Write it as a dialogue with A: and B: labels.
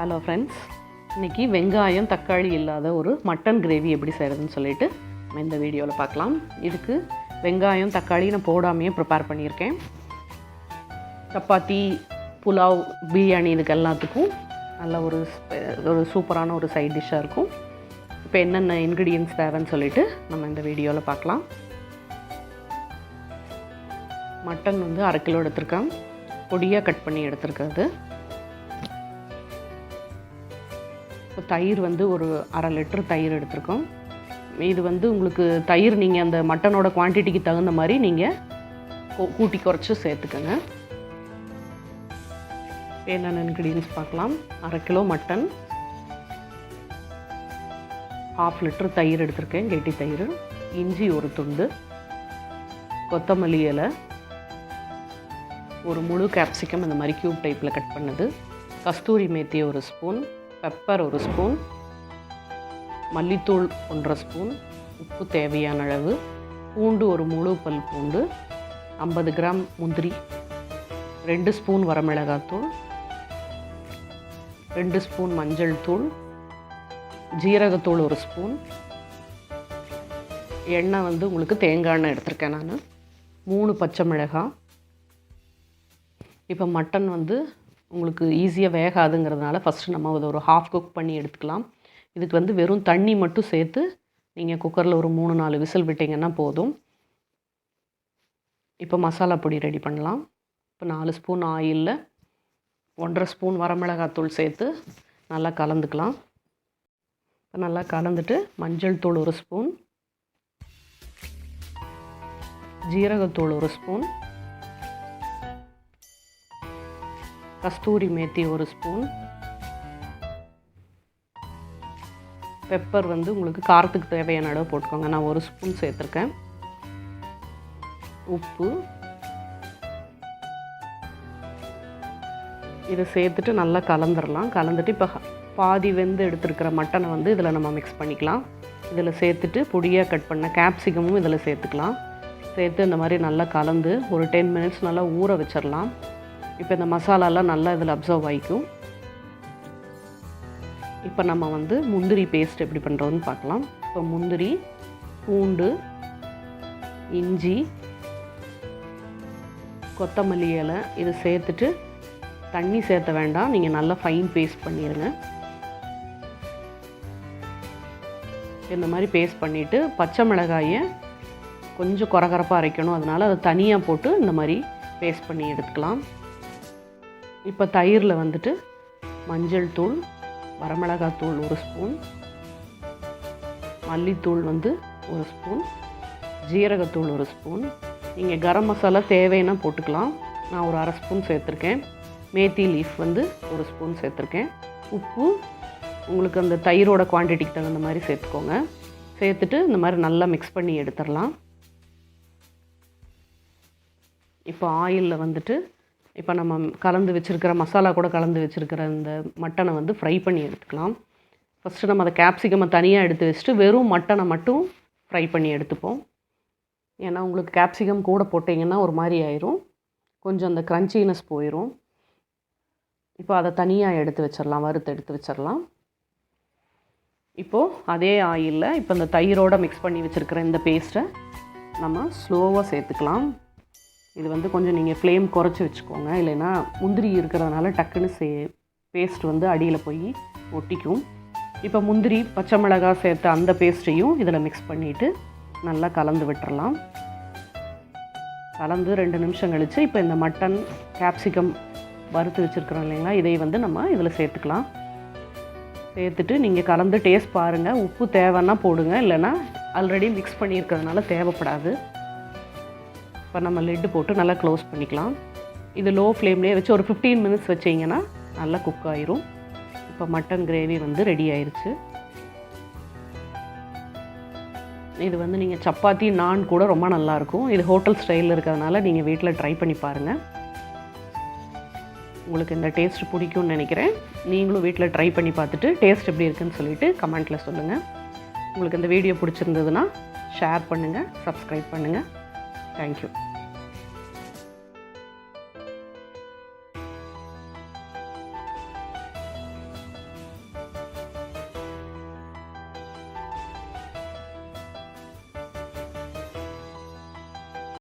A: Hello friends, இன்றைக்கி வெங்காயம் தக்காளி இல்லாத ஒரு மட்டன் கிரேவி எப்படி செய்கிறதுன்னு சொல்லிட்டு நம்ம இந்த வீடியோவில் பார்க்கலாம். இதுக்கு வெங்காயம் தக்காளி நான் போடாமையே ப்ரிப்பேர் பண்ணியிருக்கேன். சப்பாத்தி, புலாவ், பிரியாணி இதுக்கு எல்லாத்துக்கும் நல்ல ஒரு சூப்பரான ஒரு சைட் டிஷ்ஷாக இருக்கும். இப்போ என்னென்ன இன்க்ரீடியன்ட்ஸ் தேவைன்னு சொல்லிட்டு நம்ம இந்த வீடியோவில் பார்க்கலாம். மட்டன் வந்து 1/2 கிலோ எடுத்திருக்கேன். பொடியாக கட் பண்ணி எடுத்துருக்கிறது. இப்போ தயிர் வந்து ஒரு 1/2 லிட்டர் தயிர் எடுத்திருக்கோம். இது வந்து உங்களுக்கு தயிர் நீங்கள் அந்த மட்டனோட குவான்டிட்டிக்கு தகுந்த மாதிரி நீங்கள் கூட்டி குறைச்சி சேர்த்துக்கோங்க. என்னென்ன இன்க்ரீடியன்ட்ஸ் பார்க்கலாம். 1/2 கிலோ மட்டன், 1/2 லிட்டர் தயிர் எடுத்திருக்கேன், கெட்டி தயிர், இஞ்சி ஒரு துண்டு, கொத்தமல்லி இலை, ஒரு முழு கேப்சிகம் இந்த மாதிரி க்யூப் டைப்பில் கட் பண்ணது, கஸ்தூரி மேத்தி ஒரு ஸ்பூன், பெப்பர் ஒரு ஸ்பூன், மல்லித்தூள் 1/2 ஸ்பூன், உப்பு தேவையான அளவு, பூண்டு ஒரு முழு பல் பூண்டு, 50 கிராம் முந்திரி, 2 ஸ்பூன் வரமிளகாத்தூள், 2 ஸ்பூன் மஞ்சள் தூள், ஜீரகத்தூள் ஒரு ஸ்பூன், எண்ணெய் வந்து உங்களுக்கு தேங்காய் எண்ணெய் எடுத்திருக்கேன் நான், 3 பச்சை மிளகாய். இப்போ மட்டன் வந்து உங்களுக்கு ஈஸியாக வேகாதுங்கிறதுனால ஃபஸ்ட்டு நம்ம அதை ஒரு ஹாஃப் குக் பண்ணி எடுத்துக்கலாம். இதுக்கு வந்து வெறும் தண்ணி மட்டும் சேர்த்து நீங்கள் குக்கரில் ஒரு 3-4 விசில் விட்டிங்கன்னா போதும். இப்போ மசாலா பொடி ரெடி பண்ணலாம். இப்போ 4 ஸ்பூன் ஆயிலில் 1/2 ஸ்பூன் வரமிளகாத்தூள் சேர்த்து நல்லா கலந்துக்கலாம். இப்போ நல்லா கலந்துட்டு மஞ்சள் தூள் 1 ஸ்பூன், ஜீரகத்தூள் 1 ஸ்பூன், கஸ்தூரி மேத்தி 1 ஸ்பூன், பெப்பர் வந்து உங்களுக்கு காரத்துக்கு தேவையான அளவு போட்டுக்கோங்க. நான் 1 ஸ்பூன் சேர்த்துருக்கேன். உப்பு, இதை சேர்த்துட்டு நல்லா கலந்துடலாம். கலந்துட்டு இப்போ பாதி வெந்து எடுத்துருக்கிற மட்டனை வந்து இதில் நம்ம மிக்ஸ் பண்ணிக்கலாம். இதில் சேர்த்துட்டு பொடியாக கட் பண்ண கேப்சிகமும் இதில் சேர்த்துக்கலாம். சேர்த்து இந்த மாதிரி நல்லா கலந்து ஒரு 10 மினிட்ஸ் நல்லா ஊற வச்சிடலாம். இப்போ இந்த மசாலாலாம் நல்லா இதில் அப்சர்வ் ஆகிக்கும். இப்போ நம்ம வந்து முந்திரி பேஸ்ட் எப்படி பண்ணுறோன்னு பார்க்கலாம். இப்போ முந்திரி, பூண்டு, இஞ்சி, கொத்தமல்லி இலை இது சேர்த்துட்டு தண்ணி சேர்த்த வேண்டாம், நீங்கள் நல்லா ஃபைன் பேஸ்ட் பண்ணிடுங்க. இந்த மாதிரி பேஸ்ட் பண்ணிவிட்டு பச்சை மிளகாயை கொஞ்சம் குறகரப்பாக அரைக்கணும், அதனால் அதை தனியாக போட்டு இந்த மாதிரி பேஸ்ட் பண்ணி எடுத்துக்கலாம். இப்போ தயிரில் வந்துட்டு மஞ்சள் தூள், வரமிளகாத்தூள் 1 ஸ்பூன், மல்லித்தூள் வந்து 1 ஸ்பூன், ஜீரகத்தூள் 1 ஸ்பூன், நீங்கள் கரம் மசாலா தேவைன்னா போட்டுக்கலாம். நான் ஒரு 1/2 ஸ்பூன் சேர்த்துருக்கேன். மேத்தி லீஃப் வந்து 1 ஸ்பூன் சேர்த்துருக்கேன். உப்பு உங்களுக்கு அந்த தயிரோட குவான்டிட்டிக்கு தகுந்த மாதிரி சேர்த்துக்கோங்க. சேர்த்துட்டு இந்த மாதிரி நல்லா மிக்ஸ் பண்ணி எடுத்துடலாம். இப்போ ஆயிலில் வந்துட்டு இப்போ நம்ம கலந்து வச்சுருக்கிற மசாலா கூட கலந்து வச்சுருக்கிற இந்த மட்டனை வந்து ஃப்ரை பண்ணி எடுத்துக்கலாம். ஃபஸ்ட்டு நம்ம அதை கேப்சிகமை தனியாக எடுத்து வச்சுட்டு வெறும் மட்டனை மட்டும் ஃப்ரை பண்ணி எடுத்துப்போம். ஏன்னா உங்களுக்கு கேப்சிகம் கூட போட்டிங்கன்னா ஒரு மாதிரி ஆயிரும், கொஞ்சம் அந்த க்ரன்ச்சினஸ் போயிடும். இப்போ அதை தனியாக எடுத்து வச்சிடலாம், வறுத்து எடுத்து வச்சிடலாம். இப்போது அதே ஆயிலில் இப்போ இந்த தயிரோடு மிக்ஸ் பண்ணி வச்சுருக்கிற இந்த பேஸ்ட்டை நம்ம ஸ்லோவாக சேர்த்துக்கலாம். இது வந்து கொஞ்சம் நீங்கள் ஃப்ளேம் குறைச்சி வச்சுக்கோங்க, இல்லைன்னா முந்திரி இருக்கிறதுனால டக்குன்னு பேஸ்ட் வந்து அடியில் போய் ஒட்டிக்கும். இப்போ முந்திரி பச்சை மிளகாய் சேர்த்து அந்த பேஸ்ட்டையும் இதில் மிக்ஸ் பண்ணிவிட்டு நல்லா கலந்து விட்டுறலாம். கலந்து 2 நிமிஷம் கழித்து இப்போ இந்த மட்டன் கேப்சிகம் வறுத்து வச்சுருக்கிறோம் இல்லைங்களா, இதை வந்து நம்ம இதில் சேர்த்துக்கலாம். சேர்த்துட்டு நீங்கள் கலந்து டேஸ்ட் பாருங்கள். உப்பு தேவைன்னா போடுங்க, இல்லைன்னா ஆல்ரெடி மிக்ஸ் பண்ணியிருக்கிறதுனால தேவைப்படாது. இப்போ நம்ம லிட்டு போட்டு நல்லா க்ளோஸ் பண்ணிக்கலாம். இது லோ ஃப்ளேம்லேயே வச்சு ஒரு 15 மினிட்ஸ் வச்சிங்கன்னா நல்லா குக் ஆயிரும். இப்போ மட்டன் கிரேவி வந்து ரெடி ஆயிடுச்சு. இது வந்து நீங்கள் சப்பாத்தி, நான் கூட ரொம்ப நல்லாயிருக்கும். இது ஹோட்டல் ஸ்டைலில் இருக்கிறதுனால நீங்கள் வீட்டில் ட்ரை பண்ணி பாருங்கள். உங்களுக்கு இந்த டேஸ்ட் பிடிக்கும்னு நினைக்கிறேன். நீங்களும் வீட்டில் ட்ரை பண்ணி பார்த்துட்டு டேஸ்ட் எப்படி இருக்குன்னு சொல்லிவிட்டு கமெண்ட்டில் சொல்லுங்கள். உங்களுக்கு இந்த வீடியோ பிடிச்சிருந்ததுன்னா ஷேர் பண்ணுங்கள், சப்ஸ்கிரைப் பண்ணுங்கள். Thank you.